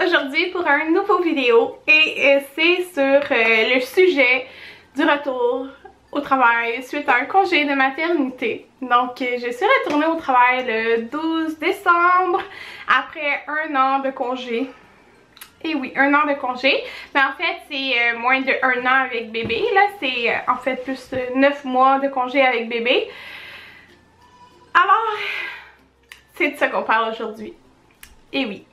aujourd'hui pour un nouveau vidéo et c'est sur le sujet du retour au travail suite à un congé de maternité. Donc je suis retournée au travail le 12 décembre après un an de congé. Et oui, un an de congé, mais en fait c'est moins de un an avec bébé, là c'est en fait plus de 9 mois de congé avec bébé. Alors, c'est de ça qu'on parle aujourd'hui. Et oui.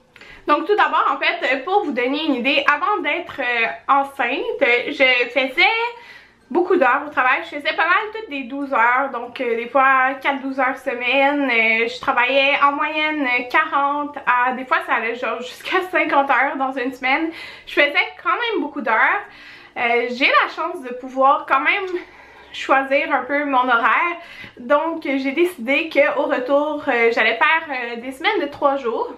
Donc tout d'abord, en fait, pour vous donner une idée, avant d'être enceinte, je faisais beaucoup d'heures au travail. Je faisais pas mal toutes des 12 heures, donc des fois 4-12 heures semaine. Je travaillais en moyenne 40 à des fois ça allait genre jusqu'à 50 heures dans une semaine. Je faisais quand même beaucoup d'heures. J'ai la chance de pouvoir quand même choisir un peu mon horaire. Donc j'ai décidé qu'au retour, j'allais faire des semaines de 3 jours.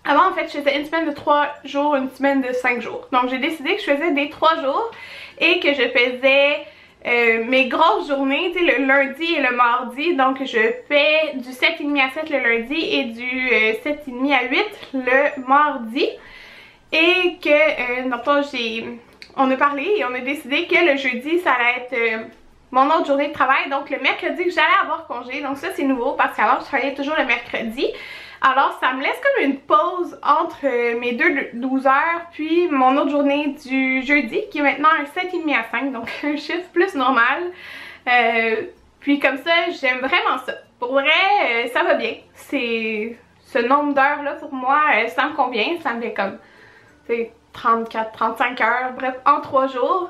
Avant, en fait, je faisais une semaine de 3 jours, une semaine de 5 jours. Donc, j'ai décidé que je faisais des 3 jours et que je faisais mes grosses journées, tu sais, le lundi et le mardi. Donc, je fais du 7h30 à 7 le lundi et du 7h30 à 8 le mardi. Et que, dans le fond, on a parlé et on a décidé que le jeudi, ça allait être mon autre journée de travail. Donc, le mercredi, que j'allais avoir congé. Donc, ça, c'est nouveau parce qu'avant, je travaillais toujours le mercredi. Alors ça me laisse comme une pause entre mes 12 heures puis mon autre journée du jeudi qui est maintenant un 7h30 à 5, donc un chiffre plus normal. Puis comme ça, j'aime vraiment ça. Pour vrai, ça va bien. Ce nombre d'heures là pour moi, ça me convient. Ça me fait comme 34-35 heures, bref, en 3 jours.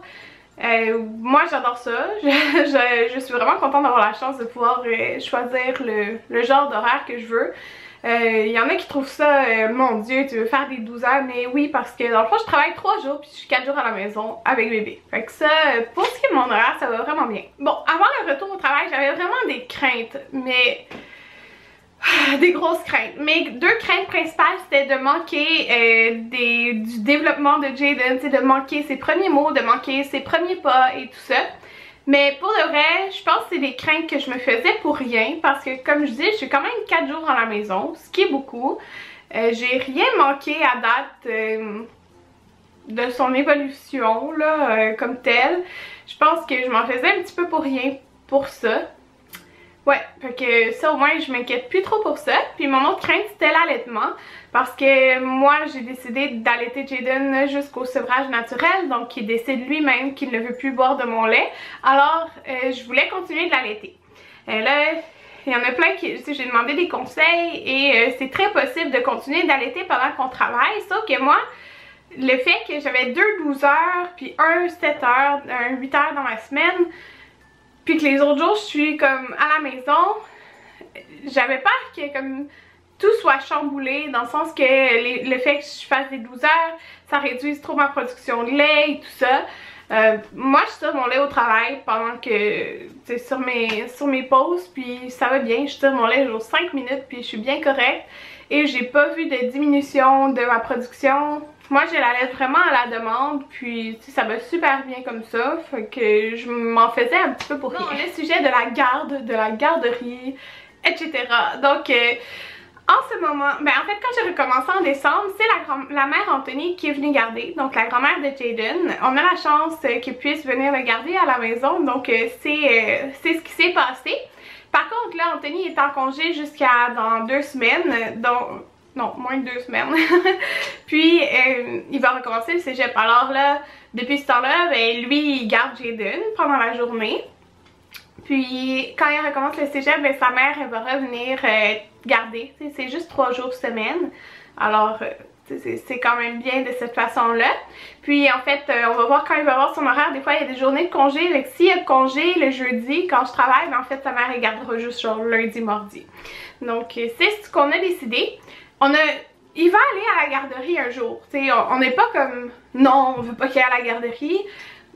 Moi j'adore ça, je suis vraiment contente d'avoir la chance de pouvoir choisir le genre d'horaire que je veux. Il y en a qui trouvent ça, mon Dieu, tu veux faire des 12 heures, mais oui, parce que dans le fond, je travaille 3 jours puis je suis 4 jours à la maison avec bébé. Fait que ça, pour ce qui est de mon horaire, ça va vraiment bien. Bon, avant le retour au travail, j'avais vraiment des craintes, mais des grosses craintes. Mes 2 craintes principales, c'était de manquer du développement de Jayden, de manquer ses premiers mots, de manquer ses premiers pas et tout ça. Mais pour le vrai, je pense que c'est des craintes que je me faisais pour rien parce que comme je dis, je suis quand même 4 jours à la maison, ce qui est beaucoup. J'ai rien manqué à date de son évolution là, comme telle. Je pense que je m'en faisais un petit peu pour rien pour ça. Ouais, fait que ça au moins je m'inquiète plus trop pour ça. Puis mon autre crainte c'était l'allaitement parce que moi j'ai décidé d'allaiter Jayden jusqu'au sevrage naturel, donc il décide lui-même qu'il ne veut plus boire de mon lait. Alors je voulais continuer de l'allaiter. Là il y en a plein qui, tu sais, j'ai demandé des conseils et c'est très possible de continuer d'allaiter pendant qu'on travaille, sauf que moi le fait que j'avais 2 12 heures puis un 7 heures, un 8 heures dans ma semaine, puis que les autres jours je suis comme à la maison, j'avais peur que comme tout soit chamboulé dans le sens que le fait que je fasse des 12 heures, ça réduise trop ma production de lait et tout ça. Moi je tire mon lait au travail pendant que, tu sais, sur mes pauses, puis ça va bien, je tire mon lait genre 5 minutes puis je suis bien correcte et j'ai pas vu de diminution de ma production. Moi je l'allaite vraiment à la demande, puis tu sais, ça va super bien comme ça, fait que je m'en faisais un petit peu pour rien. Le sujet de la garde, de la garderie, etc. Donc en ce moment, ben en fait quand j'ai recommencé en décembre, c'est la mère Anthony qui est venue garder, donc la grand-mère de Jayden. On a la chance qu'elle puisse venir le garder à la maison, donc c'est ce qui s'est passé. Par contre là, Anthony est en congé jusqu'à dans 2 semaines, donc non, moins de 2 semaines. Puis il va recommencer le cégep. Alors là, depuis ce temps-là, ben lui il garde Jayden pendant la journée. Puis quand il recommence le cégep, ben sa mère elle va revenir garder. C'est juste 3 jours semaine. Alors c'est quand même bien de cette façon-là. Puis en fait, on va voir quand il va avoir son horaire. Des fois il y a des journées de congé. Fait que s'il y a congé le jeudi quand je travaille, ben en fait sa mère elle gardera juste genre lundi, mardi. Donc c'est ce qu'on a décidé. Il va aller à la garderie un jour, tu sais, on n'est pas comme non, on veut pas qu'il aille à la garderie.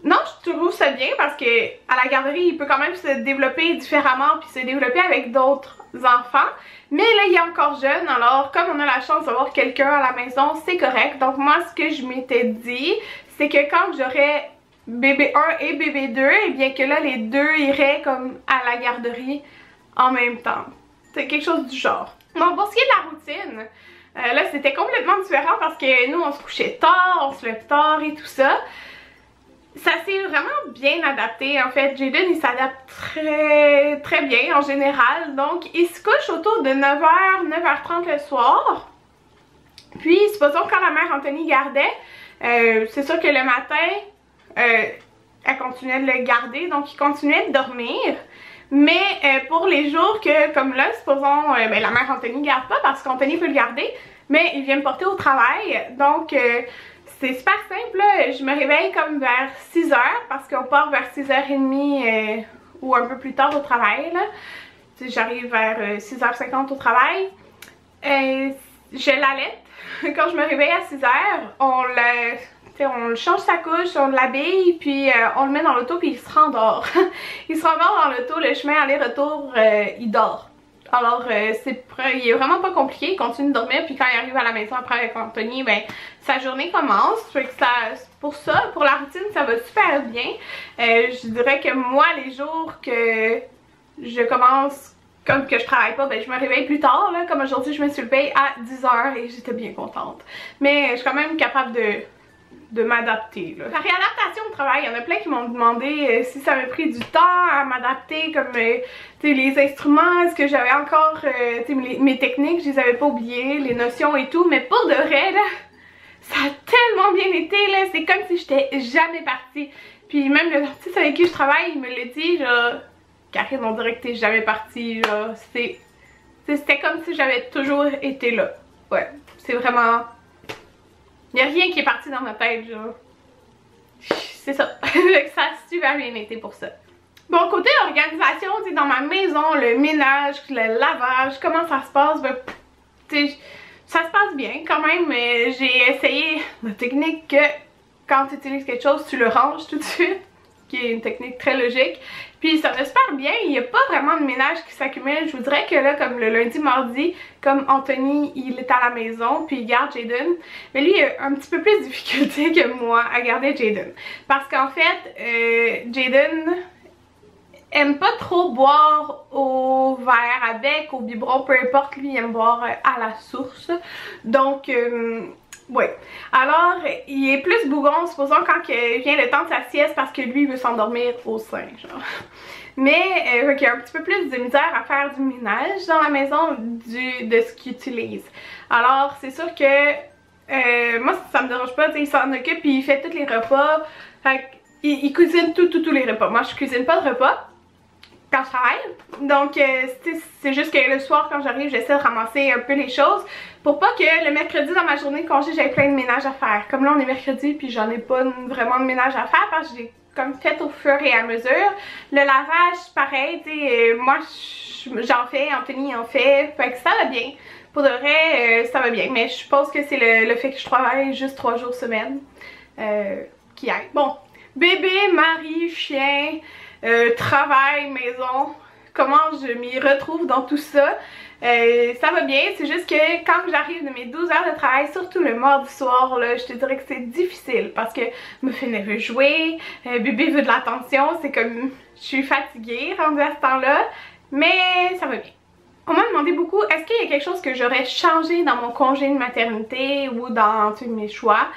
Non, je trouve ça bien parce que à la garderie, il peut quand même se développer différemment puis se développer avec d'autres enfants. Mais là, il est encore jeune, alors comme on a la chance d'avoir quelqu'un à la maison, c'est correct. Donc moi, ce que je m'étais dit, c'est que quand j'aurais bébé 1 et bébé 2, et bien que là, les deux iraient comme à la garderie en même temps. C'est quelque chose du genre. Bon, pour ce qui est de la routine, Là, c'était complètement différent parce que nous, on se couchait tard, on se lève tard et tout ça. Ça s'est vraiment bien adapté. En fait, Jayden, il s'adapte très bien en général. Donc, il se couche autour de 9h, 9h30 le soir. Puis, supposons quand la mère Anthony gardait, c'est sûr que le matin, elle continuait de le garder. Donc, il continuait de dormir. Mais pour les jours que, comme là, supposons, la mère Anthony ne garde pas parce qu'Anthony peut le garder, mais il vient me porter au travail. Donc, c'est super simple, là. Je me réveille comme vers 6h parce qu'on part vers 6h30 ou un peu plus tard au travail. J'arrive vers 6h50 au travail. Je l'allaite. Quand je me réveille à 6h, on change sa couche, on l'habille, puis on le met dans l'auto, puis il se rendort. Il se rendort dans l'auto, le chemin aller-retour, il dort. Alors, il est vraiment pas compliqué, il continue de dormir, puis quand il arrive à la maison après avec Anthony, ben, sa journée commence. Fait que pour ça, pour la routine, ça va super bien. Je dirais que moi, les jours que je commence, comme que je travaille pas, ben je me réveille plus tard, là. Comme aujourd'hui, je me suis levée à 10h et j'étais bien contente. Mais je suis quand même capable de m'adapter. La réadaptation au travail, il y en a plein qui m'ont demandé si ça m'a pris du temps à m'adapter, comme les instruments, est-ce que j'avais encore mes techniques, je les avais pas oubliées, les notions et tout, mais pour de vrai, là, ça a tellement bien été, là, c'est comme si j'étais jamais partie. Puis même le dentiste avec qui je travaille, il me l'a dit, genre, Karine, on dirait que t'es jamais partie, genre, c'était comme si j'avais toujours été là. Ouais, c'est vraiment... Il n'y a rien qui est parti dans ma tête, genre. C'est ça. Ça a super bien été pour ça. Bon, côté organisation, tu sais, dans ma maison, le ménage, le lavage, comment ça se passe? Ben, tu sais, ça se passe bien quand même. J'ai essayé la technique que quand tu utilises quelque chose, tu le ranges tout de suite, qui est une technique très logique. Puis ça va super bien, il n'y a pas vraiment de ménage qui s'accumule. Je vous dirais que là, comme le lundi, mardi, comme Anthony, il est à la maison, puis il garde Jayden, mais lui, il a un petit peu plus de difficulté que moi à garder Jayden. Parce qu'en fait, Jayden aime pas trop boire au verre avec, au biberon, peu importe, lui, il aime boire à la source. Donc... ouais. Alors, il est plus bougon, supposons quand vient le temps de sa sieste parce que lui il veut s'endormir au sein, genre. Mais il y a un petit peu plus de misère à faire du ménage dans la maison de ce qu'il utilise. Alors, c'est sûr que moi ça me dérange pas, il s'en occupe et il fait tous les repas. Fait il cuisine tous les repas. Moi je cuisine pas de repas quand je travaille. Donc c'est juste que le soir quand j'arrive, j'essaie de ramasser un peu les choses pour pas que le mercredi dans ma journée de congé j'aie plein de ménage à faire. Comme là on est mercredi puis j'en ai pas vraiment de ménage à faire parce que j'ai comme fait au fur et à mesure. Le lavage pareil, moi j'en fais, Anthony en fait, fait que ça va bien. Pour de vrai ça va bien, mais je suppose que c'est le fait que je travaille juste 3 jours semaine qui aide. Bon, bébé, mari, chien, travail, maison, comment je m'y retrouve dans tout ça. Ça va bien, c'est juste que quand j'arrive de mes 12 heures de travail, surtout le mardi soir, là, je te dirais que c'est difficile parce que Muffin veut jouer, bébé veut de l'attention, c'est comme je suis fatiguée rendue à ce temps-là, mais ça va bien. On m'a demandé beaucoup, est-ce qu'il y a quelque chose que j'aurais changé dans mon congé de maternité ou dans mes choix?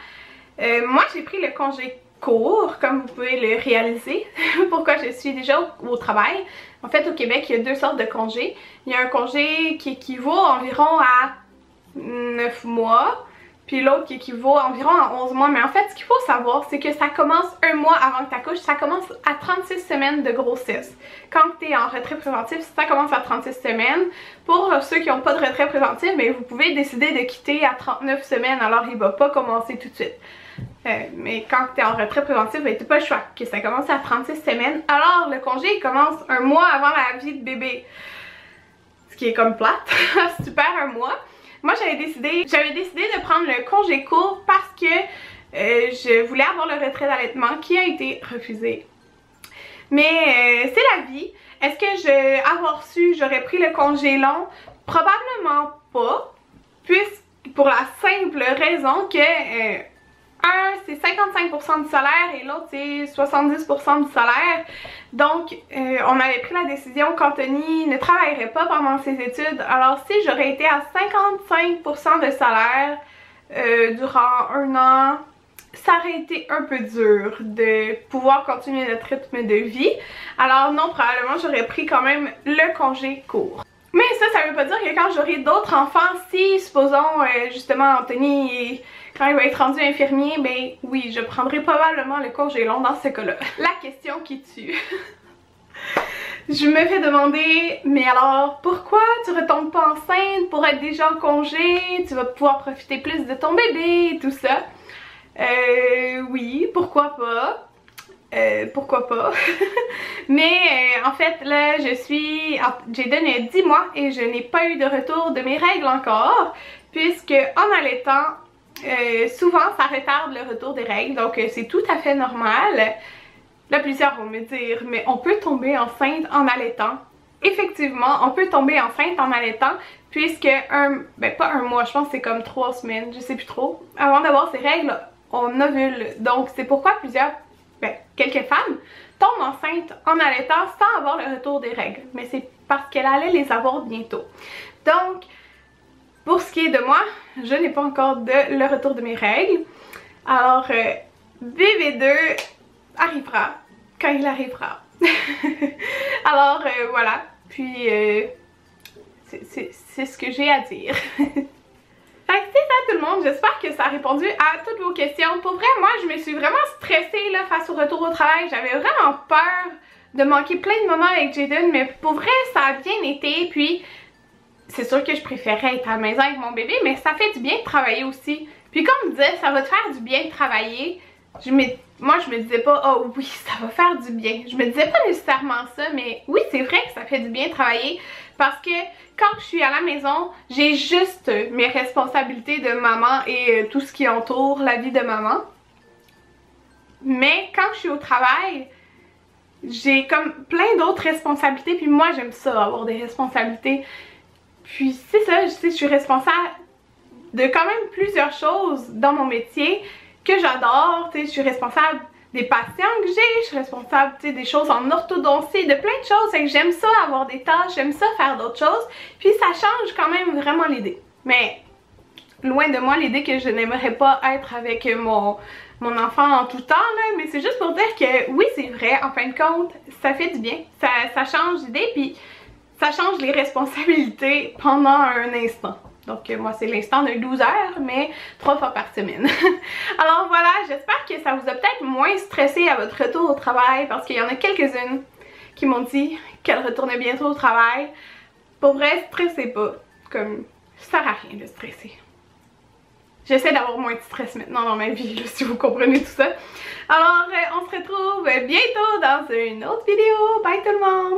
Moi j'ai pris le congé court, comme vous pouvez le réaliser, pourquoi je suis déjà au travail. En fait, au Québec, il y a 2 sortes de congés. Il y a un congé qui équivaut environ à 9 mois, puis l'autre qui équivaut environ à 11 mois. Mais en fait, ce qu'il faut savoir, c'est que ça commence 1 mois avant que tu accouches. Ça commence à 36 semaines de grossesse. Quand tu es en retrait préventif, ça commence à 36 semaines. Pour ceux qui n'ont pas de retrait préventif, mais vous pouvez décider de quitter à 39 semaines, alors il ne va pas commencer tout de suite. Mais quand tu es en retrait préventif, ben, tu n'as pas le choix, que ça commence à 36 semaines. Alors le congé il commence 1 mois avant la vie de bébé. Ce qui est comme plate, si tu perds 1 mois. Moi j'avais décidé de prendre le congé court parce que je voulais avoir le retrait d'allaitement qui a été refusé. Mais c'est la vie. Est-ce que avoir su, j'aurais pris le congé long? Probablement pas. Pour la simple raison que un c'est 55% du salaire et l'autre c'est 70% du salaire. Donc on avait pris la décision qu'Anthony ne travaillerait pas pendant ses études. Alors si j'aurais été à 55% de salaire durant un an, ça aurait été un peu dur de pouvoir continuer notre rythme de vie. Alors non, probablement j'aurais pris quand même le congé court. Mais ça veut pas dire que quand j'aurai d'autres enfants, si supposons justement Anthony, quand il va être rendu infirmier, ben oui, je prendrai probablement le congé long dans ce cas-là. La question qui tue. Je me fais demander, mais alors pourquoi tu retombes pas enceinte pour être déjà en congé, tu vas pouvoir profiter plus de ton bébé et tout ça. Oui, pourquoi pas. Pourquoi pas. Mais en fait là Jayden a 10 mois et je n'ai pas eu de retour de mes règles encore, puisque en allaitant souvent ça retarde le retour des règles, donc c'est tout à fait normal. Là plusieurs vont me dire mais on peut tomber enceinte en allaitant. Effectivement on peut tomber enceinte en allaitant, puisque pas un mois, je pense que c'est comme 3 semaines, je sais plus trop, avant d'avoir ces règles on ovule. Donc c'est pourquoi quelques femmes tombent enceintes en allaitant sans avoir le retour des règles. Mais c'est parce qu'elle allait les avoir bientôt. Donc, pour ce qui est de moi, je n'ai pas encore le retour de mes règles. Alors, bébé 2 arrivera quand il arrivera. Alors, voilà. Puis, c'est ce que j'ai à dire. Fait que c'est ça tout le monde, j'espère que ça a répondu à toutes vos questions. Pour vrai, moi je me suis vraiment stressée là, face au retour au travail. J'avais vraiment peur de manquer plein de moments avec Jayden, mais pour vrai ça a bien été. Puis c'est sûr que je préférais être à la maison avec mon bébé, mais ça fait du bien de travailler aussi. Puis comme on me disait, ça va te faire du bien de travailler. Moi je me disais pas, oh oui ça va faire du bien. Je me disais pas nécessairement ça, mais oui c'est vrai que ça fait du bien de travailler. Parce que quand je suis à la maison, j'ai juste mes responsabilités de maman et tout ce qui entoure la vie de maman. Mais quand je suis au travail, j'ai comme plein d'autres responsabilités. Puis moi j'aime ça, avoir des responsabilités. Puis c'est ça, je suis responsable de quand même plusieurs choses dans mon métier que j'adore. Je suis responsable des patients que j'ai, je suis responsable des choses en orthodontie, de plein de choses, et que j'aime ça avoir des tâches, j'aime ça faire d'autres choses, puis ça change quand même vraiment l'idée. Mais loin de moi l'idée que je n'aimerais pas être avec mon enfant en tout temps là, mais c'est juste pour dire que oui c'est vrai, en fin de compte ça fait du bien, ça change l'idée, puis ça change les responsabilités pendant un instant. Donc moi c'est l'instant de 12 heures, mais 3 fois par semaine. Alors voilà, j'espère que ça vous a peut-être moins stressé à votre retour au travail, parce qu'il y en a quelques-unes qui m'ont dit qu'elles retournaient bientôt au travail. Pour vrai, stressez pas, comme ça sert à rien de stresser. J'essaie d'avoir moins de stress maintenant dans ma vie, là, si vous comprenez tout ça. Alors on se retrouve bientôt dans une autre vidéo. Bye tout le monde!